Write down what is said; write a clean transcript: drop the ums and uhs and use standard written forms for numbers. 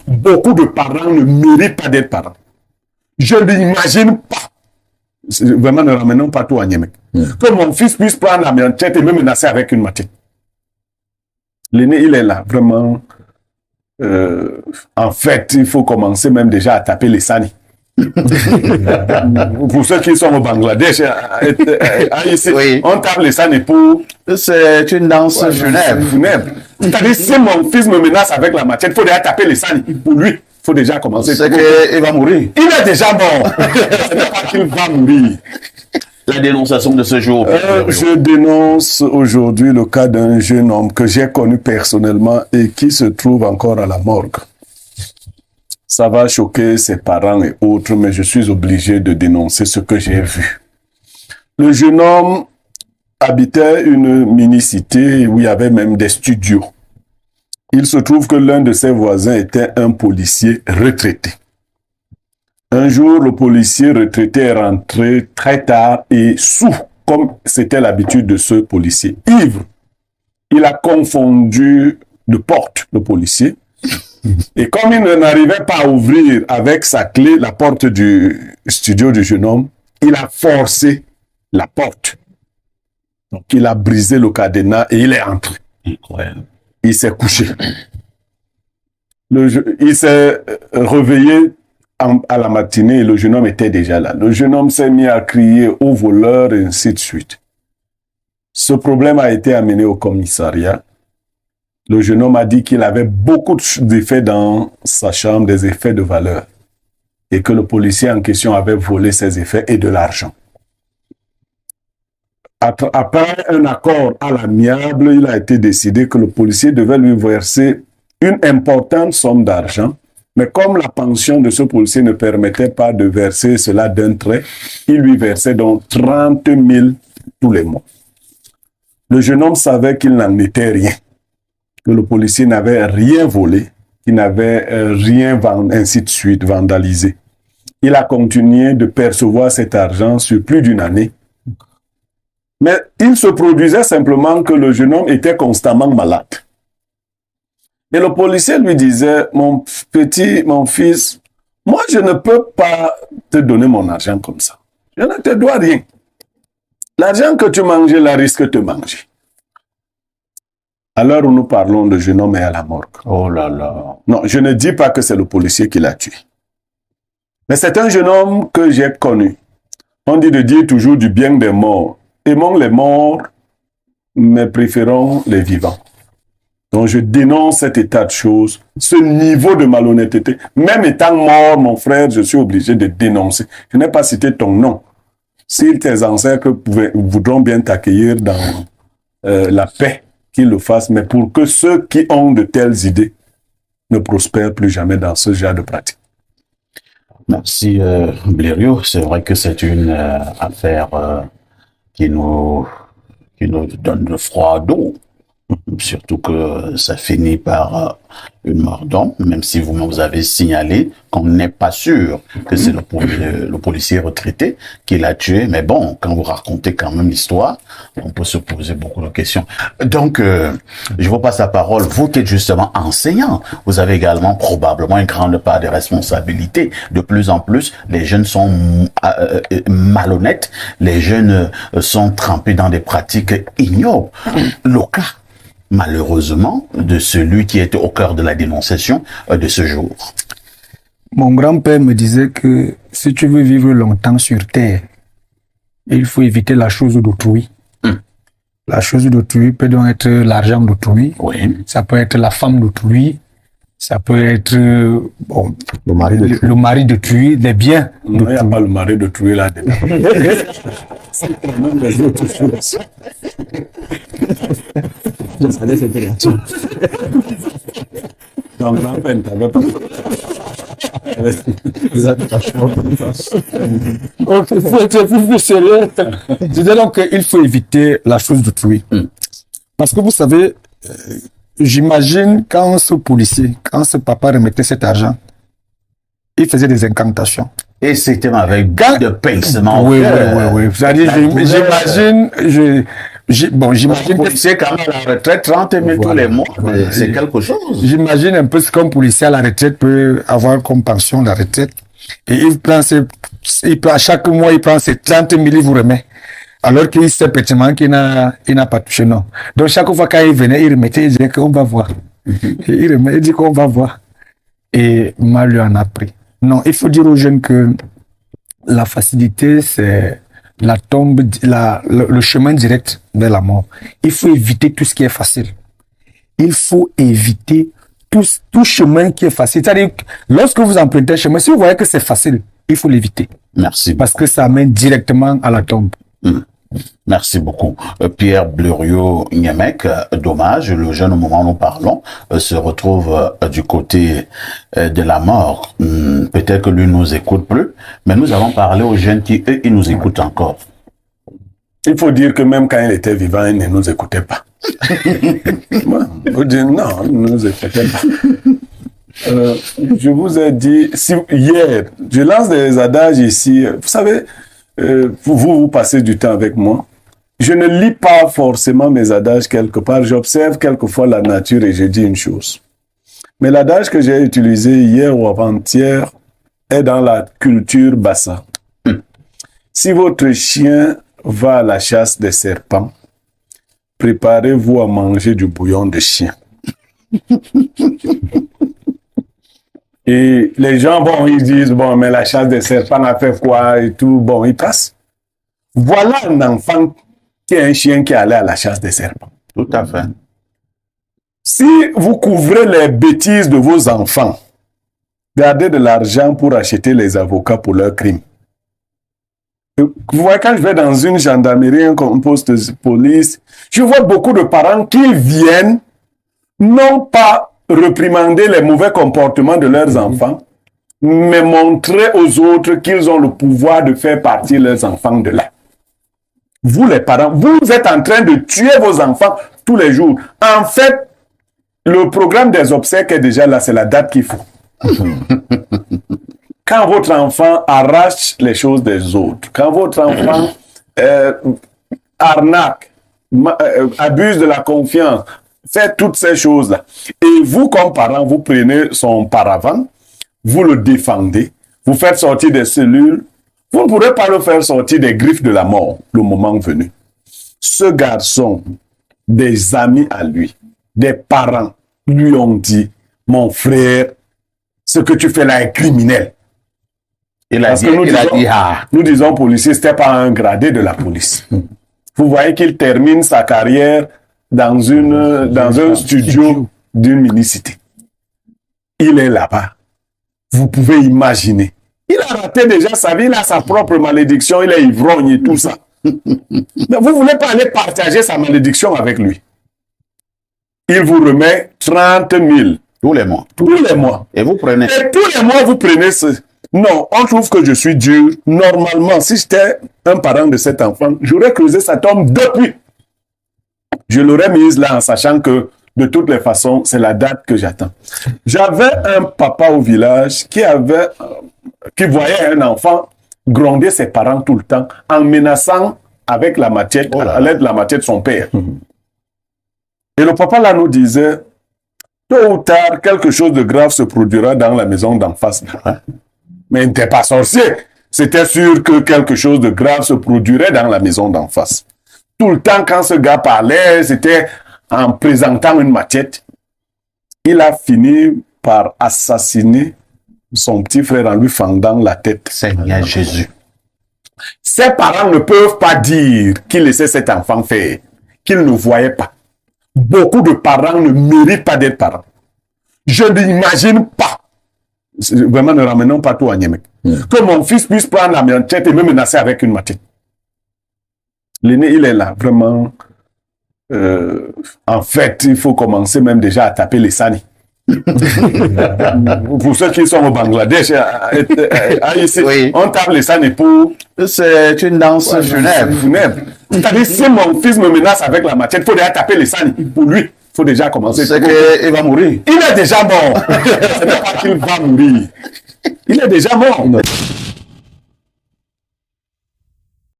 beaucoup de parents ne méritent pas d'être parents. Je ne l'imagine pas. Vraiment, ne ramenons pas tout à Niamey. Que mon fils puisse prendre la machette et me menacer avec une machette. L'aîné, il est là, vraiment. En fait, il faut commencer même déjà à taper les sani. Pour ceux qui sont au Bangladesh, ici, oui. On tape les sani pour... C'est une danse funèbre. C'est-à-dire, si mon fils me menace avec la machette, il faut déjà taper les sani. Pour lui, il faut déjà commencer. C'est qu'il va mourir. Il est déjà mort. Ce n'est pas qu'il va mourir. La dénonciation de ce jour. Je dénonce aujourd'hui le cas d'un jeune homme que j'ai connu personnellement et qui se trouve encore à la morgue. Ça va choquer ses parents et autres, mais je suis obligé de dénoncer ce que j'ai vu. Le jeune homme habitait une mini-cité où il y avait même des studios. Il se trouve que l'un de ses voisins était un policier retraité. Un jour, le policier retraité est rentré très tard et sous, comme c'était l'habitude de ce policier. Ivre, il a confondu de porte, le policier. Et comme il n'arrivait pas à ouvrir avec sa clé la porte du studio du jeune homme, il a forcé la porte. Donc, il a brisé le cadenas et il est entré. Incroyable. Il s'est couché. Il s'est réveillé à la matinée et le jeune homme était déjà là. Le jeune homme s'est mis à crier au voleur et ainsi de suite. Ce problème a été amené au commissariat. Le jeune homme a dit qu'il avait beaucoup d'effets dans sa chambre, des effets de valeur, et que le policier en question avait volé ces effets et de l'argent. Après un accord à l'amiable, il a été décidé que le policier devait lui verser une importante somme d'argent, mais comme la pension de ce policier ne permettait pas de verser cela d'un trait, il lui versait donc 30 000 tous les mois. Le jeune homme savait qu'il n'en était rien, que le policier n'avait rien volé, qu'il n'avait rien ainsi de suite vandalisé. Il a continué de percevoir cet argent sur plus d'une année. Mais il se produisait simplement que le jeune homme était constamment malade. Et le policier lui disait, mon fils, moi je ne peux pas te donner mon argent comme ça. Je ne te dois rien. L'argent que tu mangeais, là, risque de te manger. À l'heure où nous parlons, le jeune homme est à la morgue. Oh là là. Non, je ne dis pas que c'est le policier qui l'a tué. Mais c'est un jeune homme que j'ai connu. On dit de dire toujours du bien des morts. Aimons les morts, mais préférons les vivants. Donc je dénonce cet état de choses, ce niveau de malhonnêteté. Même étant mort, mon frère, je suis obligé de dénoncer. Je n'ai pas cité ton nom. Si tes ancêtres voudront bien t'accueillir dans la paix, qu'ils le fassent, mais pour que ceux qui ont de telles idées ne prospèrent plus jamais dans ce genre de pratique. Merci Blériot. C'est vrai que c'est une affaire qui nous donne le froid d'eau. Surtout que ça finit par une mort d'homme, même si vous avez signalé qu'on n'est pas sûr que c'est le policier retraité qui l'a tué. Mais bon, quand vous racontez quand même l'histoire, on peut se poser beaucoup de questions. Donc, je vous passe la parole. Vous qui êtes justement enseignant, vous avez également probablement une grande part de responsabilité. De plus en plus, les jeunes sont malhonnêtes, les jeunes sont trempés dans des pratiques ignobles. Le cas, malheureusement, de celui qui était au cœur de la dénonciation de ce jour. Mon grand-père me disait que si tu veux vivre longtemps sur terre, il faut éviter la chose d'autrui. La chose d'autrui peut donc être l'argent d'autrui, oui. Ça peut être la femme d'autrui, ça peut être bon, le mari d'autrui, les biens. Non, il n'y a pas le mari d'autrui là-dedans. C'est quand même les autres choses. Je savais cette réaction. Donc, grand-père, t'avais pas. Vous avez pas choix. Ok, il faut être plus sérieux. Je disais donc qu'il faut éviter la chose d'autrui. Parce que vous savez, j'imagine quand ce policier, quand ce papa remettait cet argent, il faisait des incantations. Et c'était avec de pincement. Oui. C'est-à-dire, j'imagine, j'imagine que c'est quand même à la retraite, 30 000 tous les mois, c'est quelque chose. J'imagine un peu ce qu'un policier à la retraite peut avoir comme pension la retraite. Et il prend chaque mois, il prend ses 30 000, il vous remet. Alors qu'il sait pertinemment qu'il n'a pas touché, non. Donc chaque fois qu'il venait, il remettait, il disait qu'on va voir. Il dit qu'on va voir. Et moi, lui en a pris. Non, il faut dire aux jeunes que la facilité, c'est le chemin direct vers la mort. Il faut éviter tout ce qui est facile. Il faut éviter tout chemin qui est facile. C'est-à-dire, lorsque vous empruntez un chemin, si vous voyez que c'est facile, il faut l'éviter. Merci. Parce que ça amène directement à la tombe. Merci beaucoup. Pierre Bleriot-Niamec, dommage, le jeune au moment où nous parlons se retrouve du côté de la mort. Peut-être que lui nous écoute plus, mais nous avons parlé aux jeunes qui, eux, ils nous écoutent encore. Il faut dire que même quand il était vivant, il ne nous écoutait pas. Vous dites non, il ne nous écoutait pas. Je vous ai dit, hier, je lance des adages ici. Vous savez, vous passez du temps avec moi. Je ne lis pas forcément mes adages quelque part. J'observe quelquefois la nature et je dis une chose. Mais l'adage que j'ai utilisé hier ou avant-hier est dans la culture bassa. Si votre chien va à la chasse des serpents, préparez-vous à manger du bouillon de chien. Et les gens, bon, ils disent, bon, mais la chasse des serpents a fait quoi et tout, bon, ils passent. Voilà un enfant qui est un chien qui est allé à la chasse des serpents. Tout à fait. Si vous couvrez les bêtises de vos enfants, gardez de l'argent pour acheter les avocats pour leurs crimes. Vous voyez, quand je vais dans une gendarmerie, un poste de police, je vois beaucoup de parents qui viennent, non pas réprimander les mauvais comportements de leurs enfants, mais montrer aux autres qu'ils ont le pouvoir de faire partir leurs enfants de là. Vous les parents, vous êtes en train de tuer vos enfants tous les jours. En fait, le programme des obsèques est déjà là, c'est la date qu'il faut. Quand votre enfant arrache les choses des autres, quand votre enfant arnaque, abuse de la confiance, fait toutes ces choses-là, et vous, comme parent, vous prenez son paravent, vous le défendez, vous faites sortir des cellules, vous ne pourrez pas le faire sortir des griffes de la mort, le moment venu. Ce garçon, des amis à lui, des parents, lui ont dit, mon frère, ce que tu fais là est criminel. Nous disons policier, c'était pas un gradé de la police. Vous voyez qu'il termine sa carrière dans un studio d'une minicité. Il est là-bas. Vous pouvez imaginer. Il a raté déjà sa vie, il a sa propre malédiction, il est ivrogne et tout ça. Mais vous voulez pas aller partager sa malédiction avec lui. Il vous remet 30 000. Tous les mois. Tous les mois. Et vous prenez. Et tous les mois, vous prenez ce... Non, on trouve que je suis dur. Normalement, si j'étais un parent de cet enfant, j'aurais creusé sa tombe depuis. Je l'aurais mise là en sachant que, de toutes les façons, c'est la date que j'attends. J'avais un papa au village qui voyait un enfant gronder ses parents tout le temps en menaçant avec la machette, à l'aide de la machette de son père. Et le papa là nous disait, tôt ou tard, quelque chose de grave se produira dans la maison d'en face. Mais il n'était pas sorcier. C'était sûr que quelque chose de grave se produirait dans la maison d'en face. Tout le temps, quand ce gars parlait, c'était en présentant une machette. Il a fini par assassiner son petit frère en lui fendant la tête. Seigneur Jésus. Ses parents ne peuvent pas dire qu'il laissait cet enfant faire, qu'il ne voyait pas. Beaucoup de parents ne méritent pas d'être parents. Je n'imagine pas, vraiment ne ramenons pas tout à Niamey, que mon fils puisse prendre la machette et me menacer avec une machette. L'aîné, il est là, vraiment. En fait, il faut commencer même déjà à taper les sani. Pour ceux qui sont au Bangladesh, ici, oui. On tape les sani pour... C'est une danse funèbre. C'est-à-dire, si mon fils me menace avec la machette, il faut déjà taper les sani. Pour lui, il faut déjà commencer. C'est qu'il va mourir. Il est déjà mort. Ce n'est pas qu'il va mourir. Il est déjà mort.